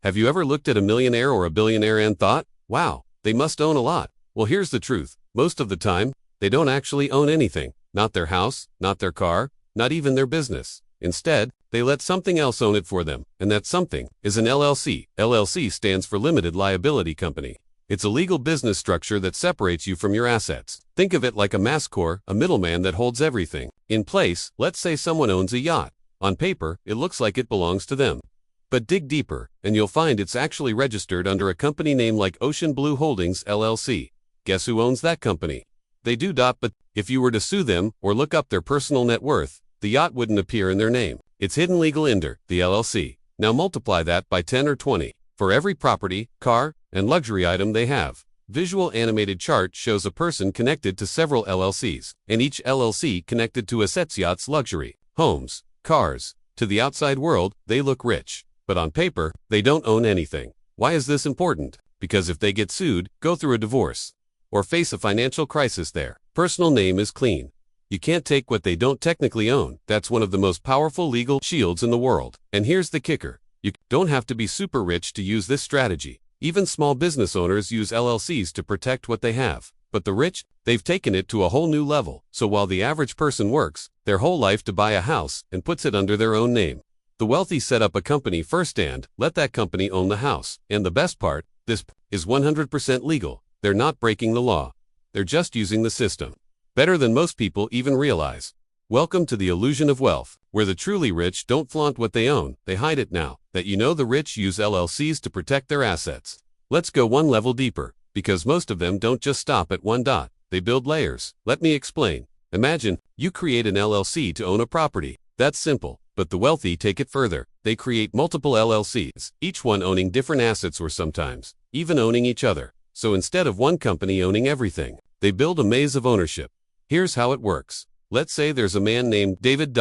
Have you ever looked at a millionaire or a billionaire and thought, wow, they must own a lot? Well, here's the truth. Most of the time, they don't actually own anything. Not their house, not their car, not even their business. Instead, they let something else own it for them, and that something is an LLC. LLC stands for Limited Liability Company. It's a legal business structure that separates you from your assets. Think of it like a masscor, a middleman that holds everything in place. Let's say someone owns a yacht. On paper, it looks like it belongs to them. But dig deeper, and you'll find it's actually registered under a company name like Ocean Blue Holdings, LLC. Guess who owns that company? They do. But if you were to sue them or look up their personal net worth, the yacht wouldn't appear in their name. It's hidden legal under the LLC. Now multiply that by 10 or 20 for every property, car, and luxury item they have. Visual animated chart shows a person connected to several LLCs, and each LLC connected to assets, yachts, luxury, homes, cars. To the outside world, they look rich, but on paper, they don't own anything. Why is this important? Because if they get sued, go through a divorce, or face a financial crisis, their personal name is clean. You can't take what they don't technically own. That's one of the most powerful legal shields in the world. And here's the kicker. You don't have to be super rich to use this strategy. Even small business owners use LLCs to protect what they have. But the rich, they've taken it to a whole new level. So while the average person works their whole life to buy a house and puts it under their own name, the wealthy set up a company first and let that company own the house. And the best part, this is 100% legal. They're not breaking the law. They're just using the system better than most people even realize. Welcome to the illusion of wealth, where the truly rich don't flaunt what they own, they hide it. Now that you know, the rich use LLCs to protect their assets. Let's go one level deeper, because most of them don't just stop at one dot. They build layers. Let me explain. Imagine you create an LLC to own a property. That's simple, but the wealthy take it further. They create multiple LLCs, each one owning different assets or sometimes even owning each other. So instead of one company owning everything, they build a maze of ownership. Here's how it works. Let's say there's a man named David.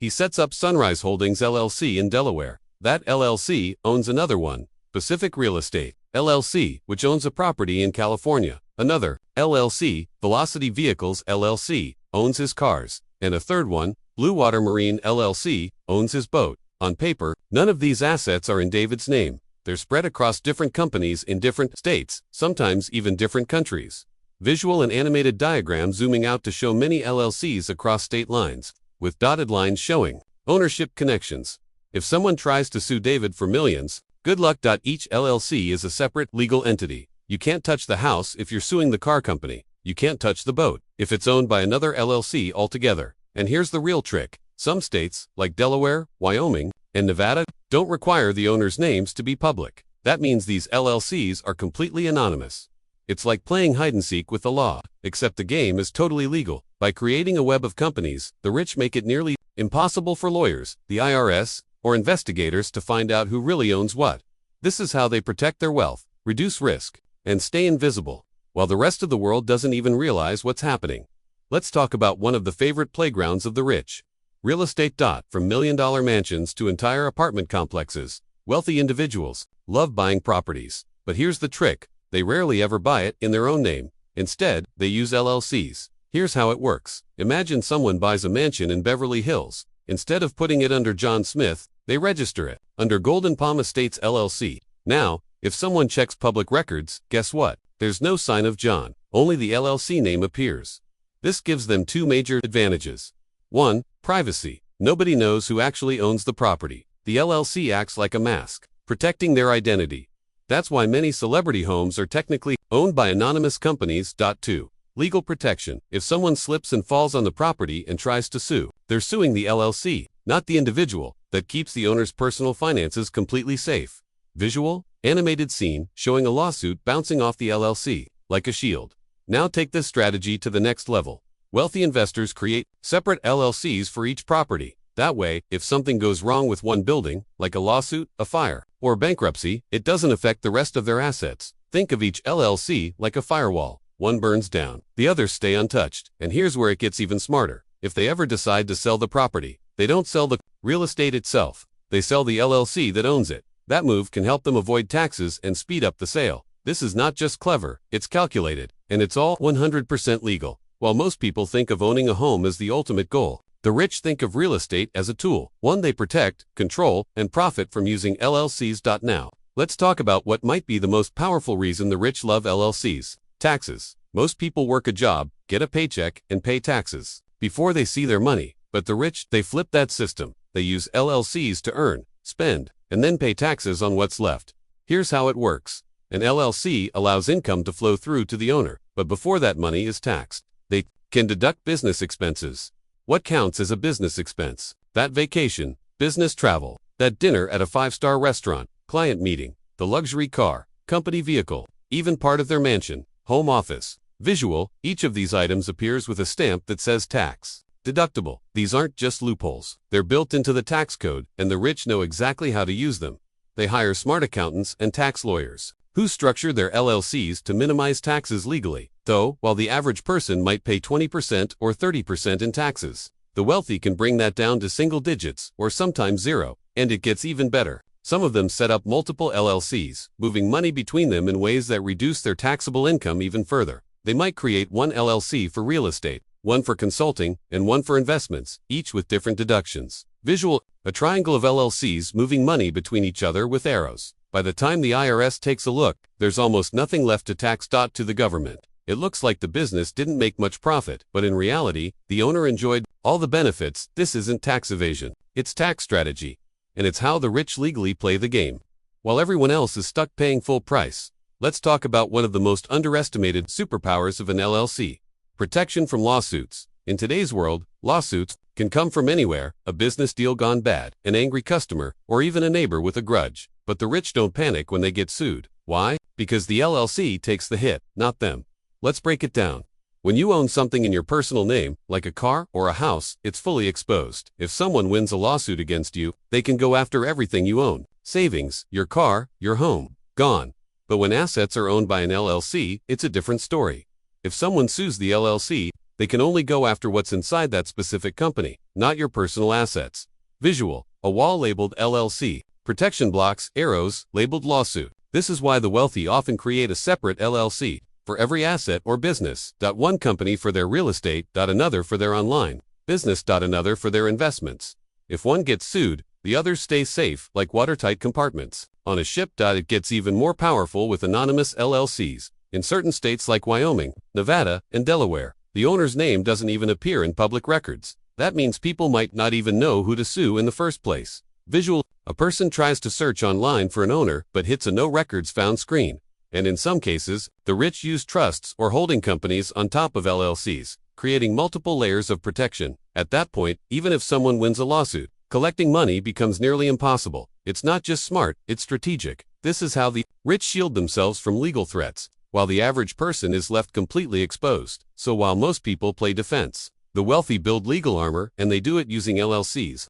He sets up Sunrise Holdings LLC in Delaware. That LLC owns another one, Pacific Real Estate LLC, which owns a property in California. Another LLC, Velocity Vehicles LLC, owns his cars. And a third one, Blue Water Marine LLC, owns his boat. On paper, none of these assets are in David's name. They're spread across different companies in different states, sometimes even different countries. Visual and animated diagram zooming out to show many LLCs across state lines, with dotted lines showing ownership connections. If someone tries to sue David for millions, good luck. Each LLC is a separate legal entity. You can't touch the house if you're suing the car company. You can't touch the boat if it's owned by another LLC altogether. And here's the real trick. Some states, like Delaware, Wyoming, and Nevada, don't require the owners' names to be public. That means these LLCs are completely anonymous. It's like playing hide-and-seek with the law, except the game is totally legal. By creating a web of companies, the rich make it nearly impossible for lawyers, the IRS, or investigators to find out who really owns what. This is how they protect their wealth, reduce risk, and stay invisible, while the rest of the world doesn't even realize what's happening. Let's talk about one of the favorite playgrounds of the rich. Real estate. From million-dollar mansions to entire apartment complexes, wealthy individuals love buying properties. But here's the trick. They rarely ever buy it in their own name. Instead, they use LLCs. Here's how it works. Imagine someone buys a mansion in Beverly Hills. Instead of putting it under John Smith, they register it under Golden Palm Estates LLC. Now, if someone checks public records, guess what? There's no sign of John. Only the LLC name appears. This gives them two major advantages. 1. Privacy. Nobody knows who actually owns the property. The LLC acts like a mask, protecting their identity. That's why many celebrity homes are technically owned by anonymous companies. 2. Legal protection. If someone slips and falls on the property and tries to sue, they're suing the LLC, not the individual. That keeps the owner's personal finances completely safe. Visual, animated scene showing a lawsuit bouncing off the LLC, like a shield. Now take this strategy to the next level. Wealthy investors create separate LLCs for each property. That way, if something goes wrong with one building, like a lawsuit, a fire, or bankruptcy, it doesn't affect the rest of their assets. Think of each LLC like a firewall. One burns down, the others stay untouched. And here's where it gets even smarter. If they ever decide to sell the property, they don't sell the real estate itself. They sell the LLC that owns it. That move can help them avoid taxes and speed up the sale. This is not just clever, it's calculated, and it's all 100% legal. While most people think of owning a home as the ultimate goal, the rich think of real estate as a tool, one they protect, control, and profit from using LLCs. Now, Let's talk about what might be the most powerful reason the rich love LLCs. Taxes. Most people work a job, get a paycheck, and pay taxes before they see their money. But the rich, they flip that system. They use LLCs to earn, spend, and then pay taxes on what's left. Here's how it works. An LLC allows income to flow through to the owner, but before that money is taxed, they can deduct business expenses. What counts as a business expense? That vacation, business travel, that dinner at a 5-star restaurant, client meeting, the luxury car, company vehicle, even part of their mansion, home office. Visual, each of these items appears with a stamp that says tax deductible. These aren't just loopholes. They're built into the tax code, and the rich know exactly how to use them. They hire smart accountants and tax lawyers who structure their LLCs to minimize taxes legally. Though, while the average person might pay 20% or 30% in taxes, the wealthy can bring that down to single digits or sometimes zero, and it gets even better. Some of them set up multiple LLCs, moving money between them in ways that reduce their taxable income even further. They might create one LLC for real estate, one for consulting, and one for investments, each with different deductions. Visual, a triangle of LLCs moving money between each other with arrows. By the time the IRS takes a look, there's almost nothing left to tax. To the government, it looks like the business didn't make much profit, but in reality, the owner enjoyed all the benefits. This isn't tax evasion, it's tax strategy. And it's how the rich legally play the game, while everyone else is stuck paying full price. Let's talk about one of the most underestimated superpowers of an LLC. Protection from lawsuits. In today's world, lawsuits can come from anywhere: a business deal gone bad, an angry customer, or even a neighbor with a grudge. But the rich don't panic when they get sued. Why? Because the LLC takes the hit, not them. Let's break it down. When you own something in your personal name, like a car or a house, it's fully exposed. If someone wins a lawsuit against you, they can go after everything you own. Savings, your car, your home, gone. But when assets are owned by an LLC, it's a different story. If someone sues the LLC, they can only go after what's inside that specific company, not your personal assets. Visual, a wall labeled LLC. Protection blocks, arrows, labeled lawsuit. This is why the wealthy often create a separate LLC for every asset or business. One company for their real estate, another for their online business, another for their investments. If one gets sued, the others stay safe, like watertight compartments. On a ship, it gets even more powerful with anonymous LLCs. In certain states like Wyoming, Nevada, and Delaware, the owner's name doesn't even appear in public records. That means people might not even know who to sue in the first place. Visual, a person tries to search online for an owner but hits a no records found screen. And in some cases, the rich use trusts or holding companies on top of LLCs, creating multiple layers of protection. At that point, even if someone wins a lawsuit, collecting money becomes nearly impossible. It's not just smart, it's strategic. This is how the rich shield themselves from legal threats, while the average person is left completely exposed. So while most people play defense, the wealthy build legal armor, and they do it using LLCs.